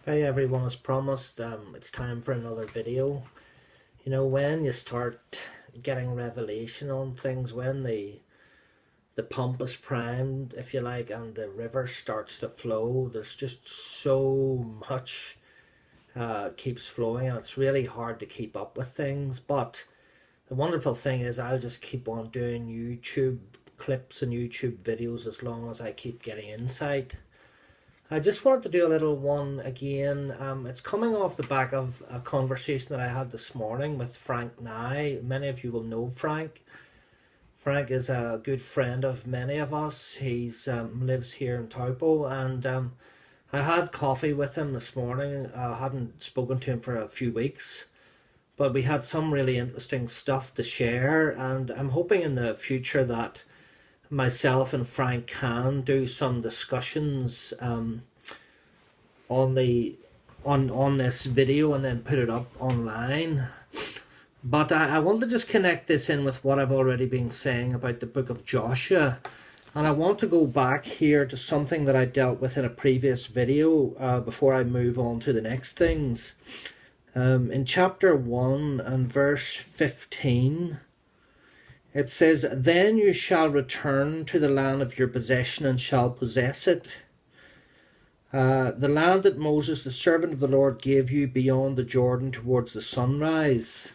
Hey everyone, as promised, it's time for another video. When you start getting revelation on things, when the pump is primed, if you like, and the river starts to flow, there's just so much keeps flowing, and it's really hard to keep up with things. But the wonderful thing is, I'll just keep on doing YouTube clips and YouTube videos as long as I keep getting insight. I just wanted to do a little one again. It's coming off the back of a conversation that I had this morning with Frank Nye. Many of you will know Frank. Frank is a good friend of many of us. He's lives here in Taupo, and I had coffee with him this morning. I hadn't spoken to him for a few weeks, but we had some really interesting stuff to share, and I'm hoping in the future that myself and Frank can do some discussions on this video and then put it up online. But I want to just connect this in with what I've already been saying about the book of Joshua, and I want to go back here to something that I dealt with in a previous video before I move on to the next things. In chapter 1 and verse 15, it says, "Then you shall return to the land of your possession and shall possess it. The land that Moses, the servant of the Lord, gave you beyond the Jordan towards the sunrise."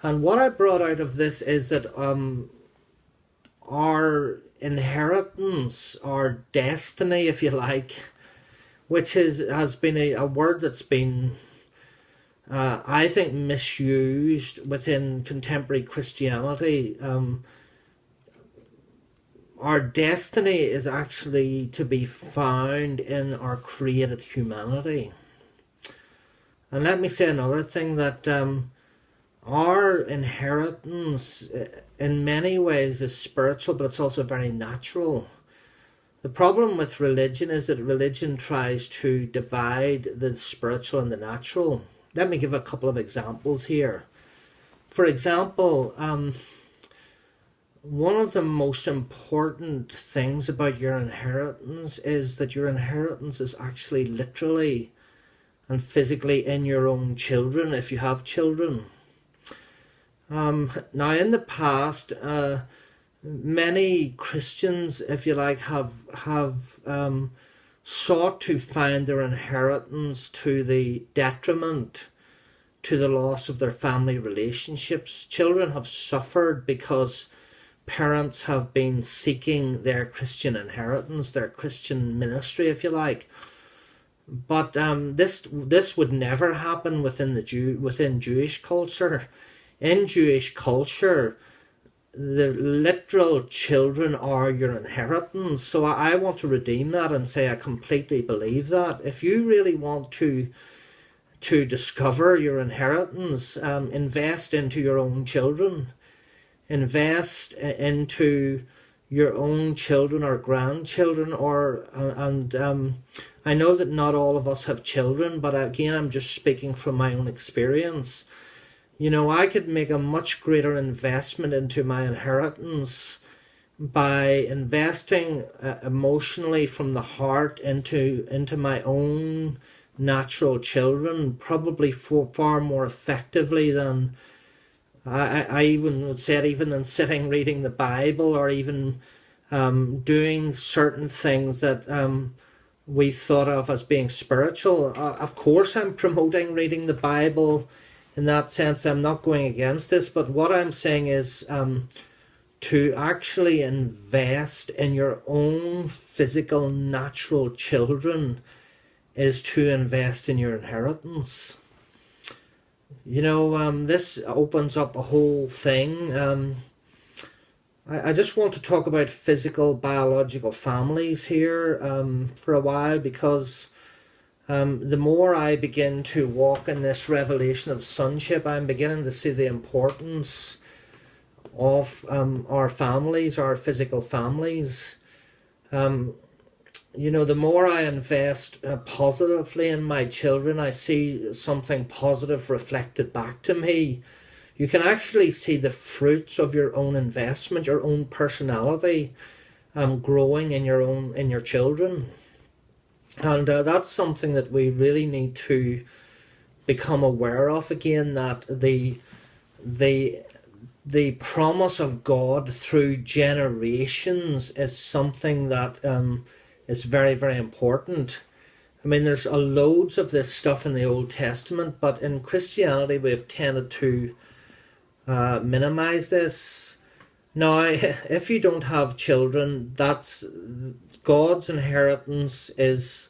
And what I brought out of this is that our inheritance, our destiny, if you like, which has been a word that's been I think misused within contemporary Christianity. Our destiny is actually to be found in our created humanity. And let me say another thing, that our inheritance in many ways is spiritual, but it's also very natural. The problem with religion is that religion tries to divide the spiritual and the natural. Let me give a couple of examples here. For example, one of the most important things about your inheritance is that your inheritance is actually literally and physically in your own children, if you have children. Now, in the past, many Christians, if you like, have sought to find their inheritance to the detriment, to the loss of their family relationships. Children have suffered because parents have been seeking their Christian inheritance, their Christian ministry, if you like. But this would never happen within Jewish culture. In Jewish culture, the literal children are your inheritance. So I want to redeem that and say I completely believe that. If you really want to discover your inheritance, invest into your own children. Invest into your own children or grandchildren, I know that not all of us have children, but again, I'm just speaking from my own experience. I could make a much greater investment into my inheritance by investing emotionally from the heart into my own natural children, probably far more effectively than I even would say it, even than sitting reading the Bible, or even doing certain things that we thought of as being spiritual. Of course, I'm promoting reading the Bible. In that sense, I'm not going against this, but what I'm saying is to actually invest in your own physical, natural children is to invest in your inheritance. This opens up a whole thing. I just want to talk about physical, biological families here for a while, because the more I begin to walk in this revelation of sonship, I'm beginning to see the importance of our families, our physical families. The more I invest positively in my children, I see something positive reflected back to me. You can actually see the fruits of your own investment, your own personality growing in your children. And that's something that we really need to become aware of again, that the the promise of God through generations is something that is very, very important. I mean, there's loads of this stuff in the Old Testament, but in Christianity we've tended to minimize this. Now, if you don't have children, that's God's inheritance is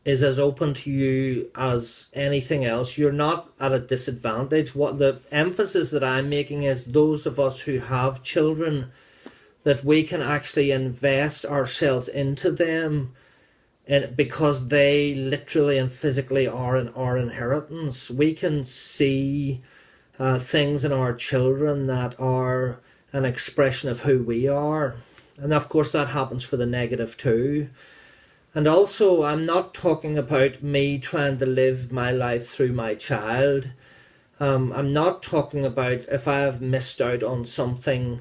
as open to you as anything else. You're not at a disadvantage. What the emphasis that I'm making is those of us who have children, that we can actually invest ourselves into them, and because they literally and physically are in our inheritance. We can see things in our children that are an expression of who we are, and of course that happens for the negative too. And also, I'm not talking about me trying to live my life through my child. I'm not talking about if I have missed out on something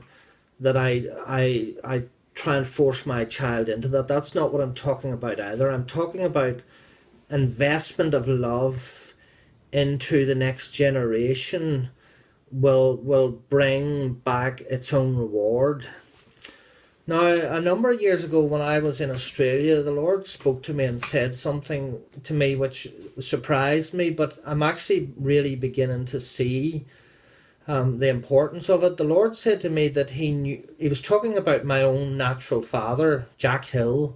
that I try and force my child into that. That's not what I'm talking about either. I'm talking about investment of love into the next generation will bring back its own reward. Now, a number of years ago when I was in Australia, the Lord spoke to me and said something to me which surprised me, but I'm actually really beginning to see the importance of it. The Lord said to me that he was talking about my own natural father, Jack Hill,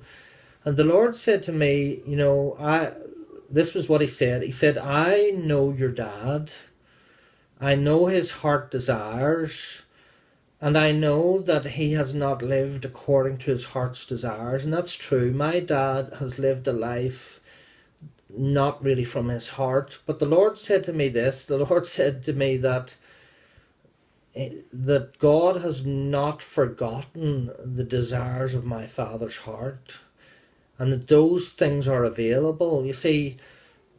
and the Lord said to me, this was what he said. He said, I know your dad. I know his heart desires. And I know that he has not lived according to his heart's desires. And that's true. My dad has lived a life not really from his heart. But the Lord said to me this. The Lord said to me that God has not forgotten the desires of my Father's heart. And that those things are available. You see,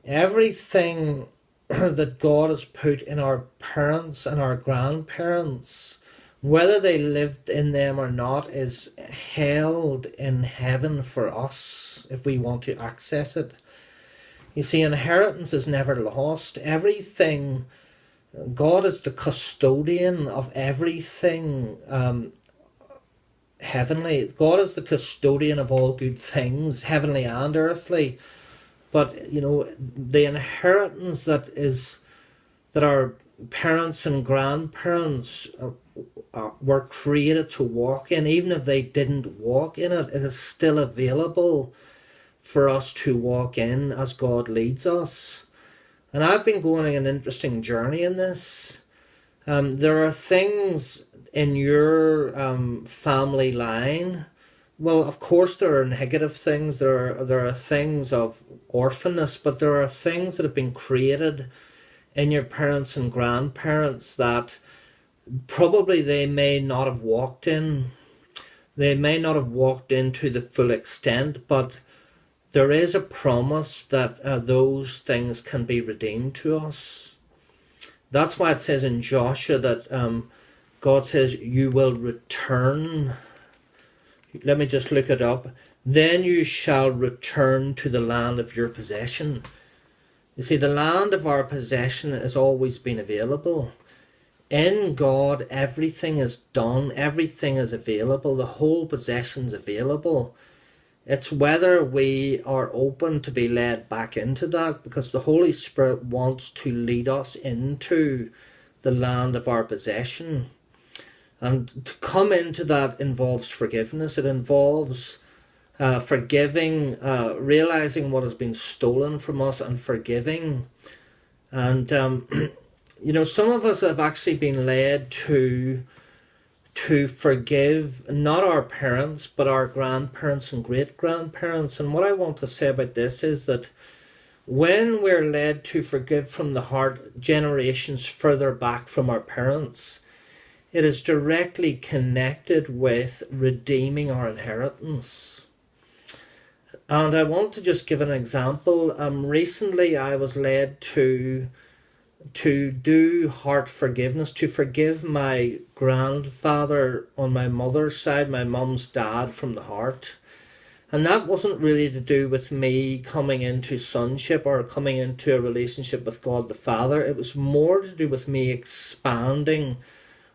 everything that God has put in our parents and our grandparents, whether they lived in them or not, is held in heaven for us if we want to access it. You see, inheritance is never lost. Everything, God is the custodian of everything heavenly. God is the custodian of all good things, heavenly and earthly. But, the inheritance that our parents and grandparents were created to walk in, even if they didn't walk in it, it is still available for us to walk in as God leads us. And I've been going an interesting journey in this. There are things in your family line. Well, of course there are negative things. There are things of orphanness, but there are things that have been created in your parents and grandparents that probably they may not have walked in. They may not have walked in to the full extent, but there is a promise that those things can be redeemed to us. That's why it says in Joshua that God says, you will return. Let me just look it up. Then you shall return to the land of your possession. You see, the land of our possession has always been available. In God, everything is done. Everything is available. The whole possession's available. It's whether we are open to be led back into that, because the Holy Spirit wants to lead us into the land of our possession. And to come into that involves forgiveness. It involves forgiving, realizing what has been stolen from us and forgiving. And, some of us have actually been led to forgive not our parents, but our grandparents and great-grandparents. And what I want to say about this is that when we're led to forgive from the heart generations further back from our parents, it is directly connected with redeeming our inheritance. And I want to just give an example. Recently I was led to do heart forgiveness, to forgive my grandfather on my mother's side, my mum's dad, from the heart. And that wasn't really to do with me coming into sonship or coming into a relationship with God the Father. It was more to do with me expanding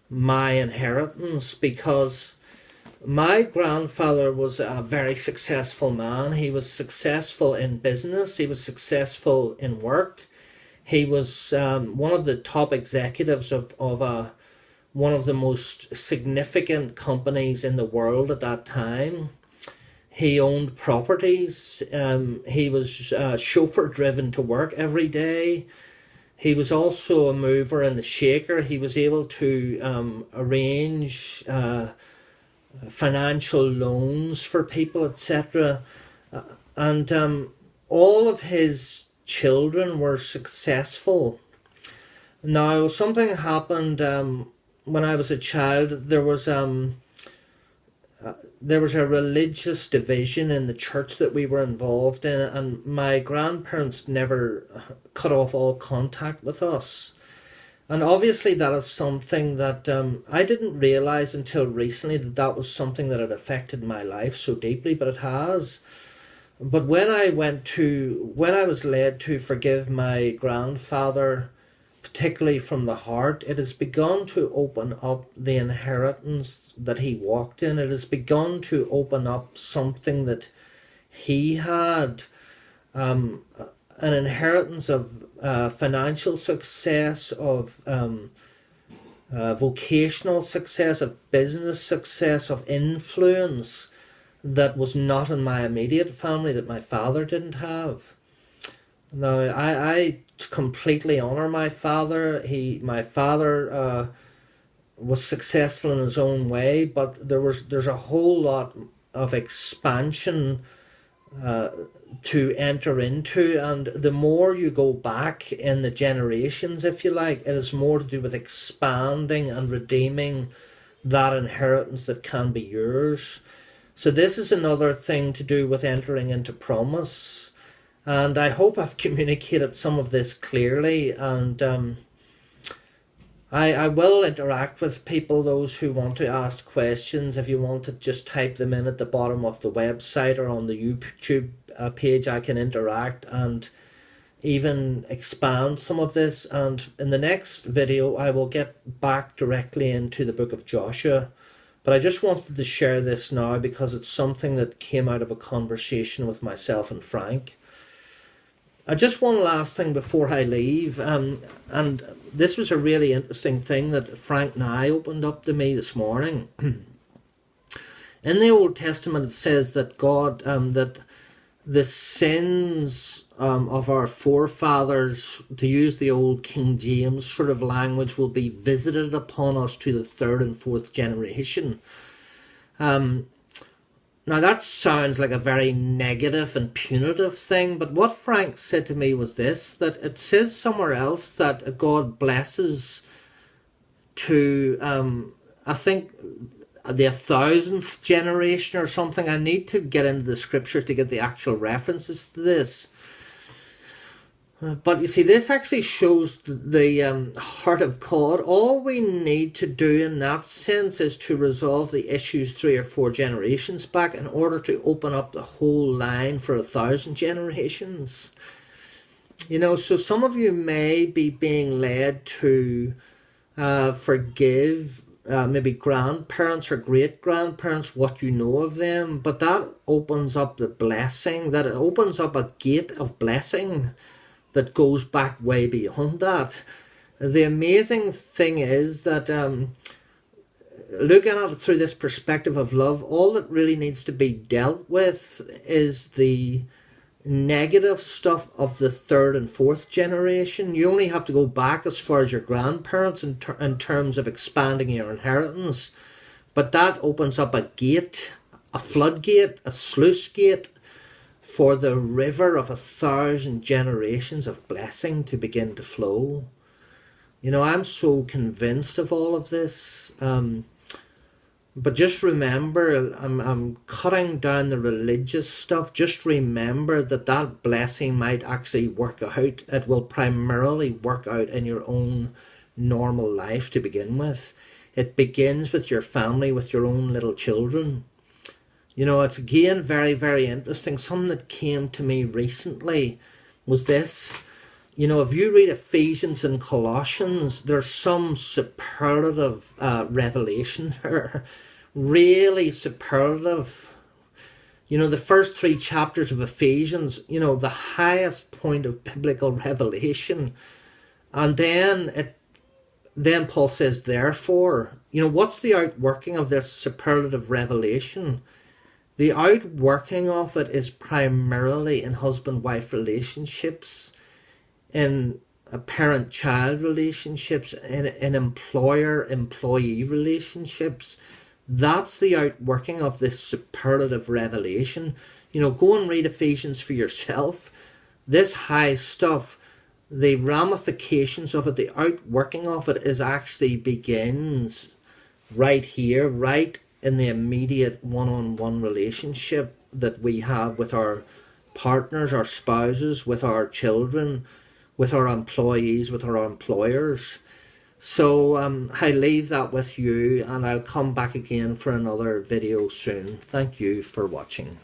my inheritance, because my grandfather was a very successful man. He was successful in business. He was successful in work. He was one of the top executives of one of the most significant companies in the world at that time. He owned properties. He was chauffeur driven to work every day. He was also a mover and a shaker. He was able to arrange financial loans for people, etc. And all of his children were successful. Now, something happened when I was a child. There was a religious division in the church that we were involved in, and my grandparents never cut off all contact with us. And obviously that is something that I didn't realize until recently, that was something that had affected my life so deeply, but it has. But when I was led to forgive my grandfather, particularly from the heart, it has begun to open up the inheritance that he walked in. It has begun to open up something that he had, an inheritance of financial success, of vocational success, of business success, of influence that was not in my immediate family, that my father didn't have. Now, I completely honor my father. My father was successful in his own way, but there's a whole lot of expansion to enter into, and the more you go back in the generations, if you like, it is more to do with expanding and redeeming that inheritance that can be yours. So this is another thing to do with entering into promise. And I hope I've communicated some of this clearly, and I will interact with people, those who want to ask questions. If you want to just type them in at the bottom of the website or on the YouTube page, I can interact and even expand some of this. And in the next video, I will get back directly into the book of Joshua. But I just wanted to share this now because it's something that came out of a conversation with myself and Frank. Just one last thing before I leave, and this was a really interesting thing that Frank Nye opened up to me this morning. In the Old Testament, it says that God, that the sins of our forefathers, to use the old King James sort of language, will be visited upon us to the third and fourth generation. Now that sounds like a very negative and punitive thing, but what Frank said to me was this, that it says somewhere else that God blesses to, I think, the 1000th generation or something. I need to get into the scripture to get the actual references to this. But you see, this actually shows the heart of God. All we need to do in that sense is to resolve the issues 3 or 4 generations back in order to open up the whole line for 1000 generations. You know, so some of you may be being led to forgive maybe grandparents or great-grandparents, what you know of them, but that opens up the blessing, that it opens up a gate of blessing that goes back way beyond that. The amazing thing is that looking at it through this perspective of love, all that really needs to be dealt with is the negative stuff of the 3rd and 4th generation. You only have to go back as far as your grandparents in terms of expanding your inheritance, but that opens up a gate, a floodgate, a sluice gate, for the river of 1000 generations of blessing to begin to flow. You know, I'm so convinced of all of this. But just remember, I'm cutting down the religious stuff. Just remember that that blessing might actually work out. It will primarily work out in your own normal life to begin with. It begins with your family, with your own little children. You know, it's again very, very interesting. Something that came to me recently was this. You know, if you read Ephesians and Colossians, there's some superlative revelation there. Really superlative. You know, the first 3 chapters of Ephesians, you know, the highest point of biblical revelation. And then Paul says, therefore, you know, what's the outworking of this superlative revelation? The outworking of it is primarily in husband-wife relationships, in parent-child relationships, in employer-employee relationships. That's the outworking of this superlative revelation. You know, go and read Ephesians for yourself. This high stuff, the ramifications of it, the outworking of it is actually begins right here, right in the immediate one-on-one relationship that we have with our partners, our spouses, with our children, with our employees, with our employers. So I leave that with you, and I'll come back again for another video soon. Thank you for watching.